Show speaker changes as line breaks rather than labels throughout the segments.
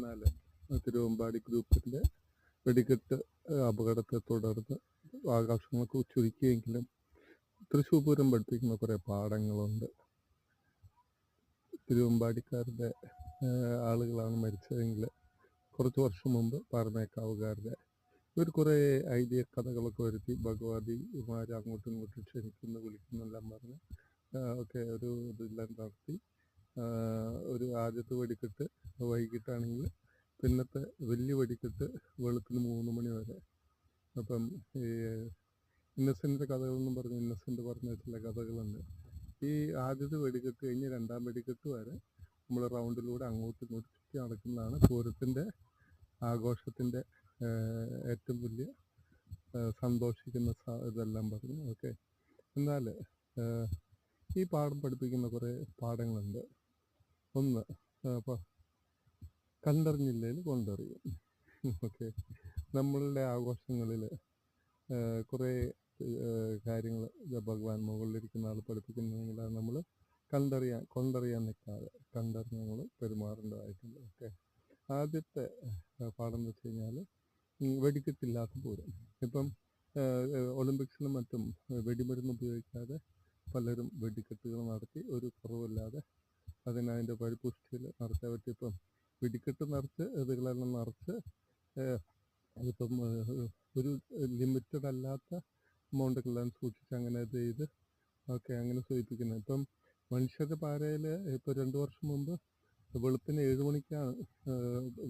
14 തിരുവമ്പാടി ഗ്രൂപ്പിൻ്റെ വെടിക്കെട്ട് അപകടത്തെ തുടർന്ന് ആഘോഷങ്ങൾക്ക് ചുരുക്കിയെങ്കിലും തൃശ്ശൂർ പൂരം പഠിപ്പിക്കുന്ന കുറേ പാഠങ്ങളുണ്ട്. തിരുവമ്പാടിക്കാരുടെ ആളുകളാണ് മരിച്ചതെങ്കിൽ കുറച്ച് വർഷം മുമ്പ് പാറമേക്കാവുകാരുടെ ഇവർ കുറേ ഐതിഹ്യ കഥകളൊക്കെ വരുത്തി ഭഗവതിമാർ അങ്ങോട്ടും ഇങ്ങോട്ടും ക്ഷണിക്കുന്നു വിളിക്കുന്നെല്ലാം പറഞ്ഞ് ഒക്കെ ഒരു ഇതെല്ലാം നടത്തി ഒരു ആദ്യത്തെ വെടിക്കെട്ട് വൈകിട്ടാണെങ്കിൽ പിന്നത്തെ വലിയ വെടിക്കെട്ട് വെളുപ്പിന് 3 മണി വരെ. അപ്പം ഈ ഇന്നസെൻ്റ് കഥകളെന്നും പറഞ്ഞ് ഇന്നസെൻ്റ് പറഞ്ഞ ചില കഥകളുണ്ട്. ഈ ആദ്യത്തെ വെടിക്കെട്ട് കഴിഞ്ഞ് രണ്ടാം വെടിക്കെട്ട് വരെ നമ്മൾ റൗണ്ടിലൂടെ അങ്ങോട്ടും ഇങ്ങോട്ടും ചുറ്റി നടക്കുന്നതാണ് പൂരത്തിൻ്റെ ആഘോഷത്തിൻ്റെ ഏറ്റവും വലിയ സന്തോഷിക്കുന്ന ഇതെല്ലാം പറഞ്ഞു. ഓക്കെ, എന്നാൽ ഈ പാഠം പഠിപ്പിക്കുന്ന കുറേ പാഠങ്ങളുണ്ട്. ഒന്ന്, കണ്ടറിഞ്ഞില്ലേൽ കൊണ്ടറിയും. ഓക്കെ, നമ്മളുടെ ആഘോഷങ്ങളിൽ കുറേ കാര്യങ്ങൾ ഭഗവാൻ മുകളിലിരിക്കുന്ന ആൾ പഠിപ്പിക്കുന്നെങ്കിൽ അത് നമ്മൾ കൊണ്ടറിയാൻ നിൽക്കാതെ കണ്ടറിഞ്ഞ് നമ്മൾ പെരുമാറേണ്ടതായിട്ടുണ്ട്. ഓക്കെ, ആദ്യത്തെ പാഠം എന്ന് വെച്ച് കഴിഞ്ഞാൽ വെടിക്കെട്ടില്ലാത്ത പൂരം. ഇപ്പം ഒളിമ്പിക്സിലും മറ്റും വെടിമരുന്ന് ഉപയോഗിക്കാതെ പലരും വെടിക്കെട്ടുകൾ നടത്തി ഒരു കുറവില്ലാതെ അതിൻ്റെ പരിപുഷ്ടിയിൽ നടത്താൻ പറ്റിയപ്പം വെടിക്കെട്ട് നിറച്ച് ഇതുകളെല്ലാം നിറച്ച് അതിപ്പം ഒരു ലിമിറ്റഡ് അല്ലാത്ത എമൗണ്ടുകളെല്ലാം സൂക്ഷിച്ച് അങ്ങനെ ചെയ്ത് ഓക്കെ അങ്ങനെ സൂചിപ്പിക്കുന്നത്. ഇപ്പം മനുഷ്യരുടെ പാരയിൽ ഇപ്പോൾ 2 വർഷം മുമ്പ് വെളുപ്പിന് 7 മണിക്കാണ്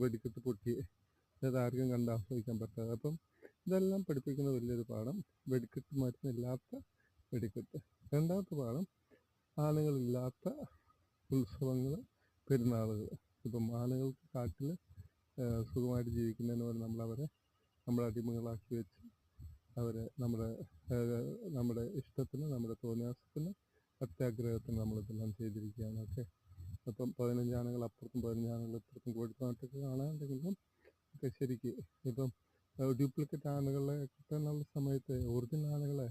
വെടിക്കെട്ട് പൊട്ടിയത്. അതാർക്കും കണ്ട് ആസ്വദിക്കാൻ പറ്റാതെ. അപ്പം ഇതെല്ലാം പഠിപ്പിക്കുന്ന വലിയൊരു പാഠം വെടിക്കെട്ട് മരുന്നില്ലാത്ത വെടിക്കെട്ട്. രണ്ടാമത്തെ പാഠം ആളുകളില്ലാത്ത ഉത്സവങ്ങൾ, പെരുന്നാളുകൾ. ഇപ്പം ആളുകൾക്ക് കാട്ടിൽ സുഖമായിട്ട് ജീവിക്കുന്നതിന് പോലെ നമ്മളവരെ നമ്മുടെ അടിമകളാക്കി വെച്ച് അവരെ നമ്മുടെ ഇഷ്ടത്തിന്, നമ്മുടെ തോന്നിയാസത്തിന്, അത്യാഗ്രഹത്തിന് നമ്മളിതെല്ലാം ചെയ്തിരിക്കുകയാണ്. ഓക്കെ, അപ്പം 15 ആനകൾ അപ്പുറത്തും 15 ആനകൾ ഇപ്പുറത്തും കോഴിപ്പാട്ടൊക്കെ കാണാനുണ്ടെങ്കിലും ഒക്കെ ശരിക്ക് ഇപ്പം ഡ്യൂപ്ലിക്കേറ്റ് ആനകളെ കിട്ടാനുള്ള സമയത്ത് ഒറിജിനൽ ആനകളെ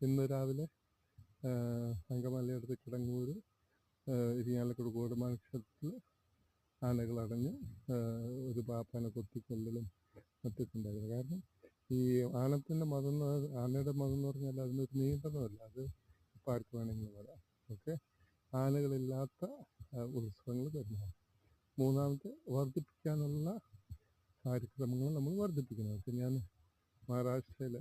ഇന്ന് രാവിലെ അങ്കമാലിയടുത്ത് കിടങ്ങൂർ ഇരിങ്ങാലക്കുട കോടുമാനക്ഷേത്രത്തിൽ ആനകളടഞ്ഞ് ഒരു പാപ്പാനെ കൊത്തിക്കൊല്ലലും മറ്റൊക്കെ ഉണ്ടായിരുന്നു. കാരണം ഈ ആനയുടെ മതം എന്ന് പറഞ്ഞാൽ അതിനൊരു നിയന്ത്രണമല്ല, അത് ഇപ്പോൾ ആർക്ക് വേണമെങ്കിലും വരാം. ഓക്കെ, ആനകളില്ലാത്ത ഉത്സവങ്ങൾ വരുന്നതാണ്. മൂന്നാമത്തെ, വർദ്ധിപ്പിക്കാനുള്ള കാര്യക്രമങ്ങൾ നമ്മൾ വർദ്ധിപ്പിക്കണം. ഞാൻ മഹാരാഷ്ട്രയിൽ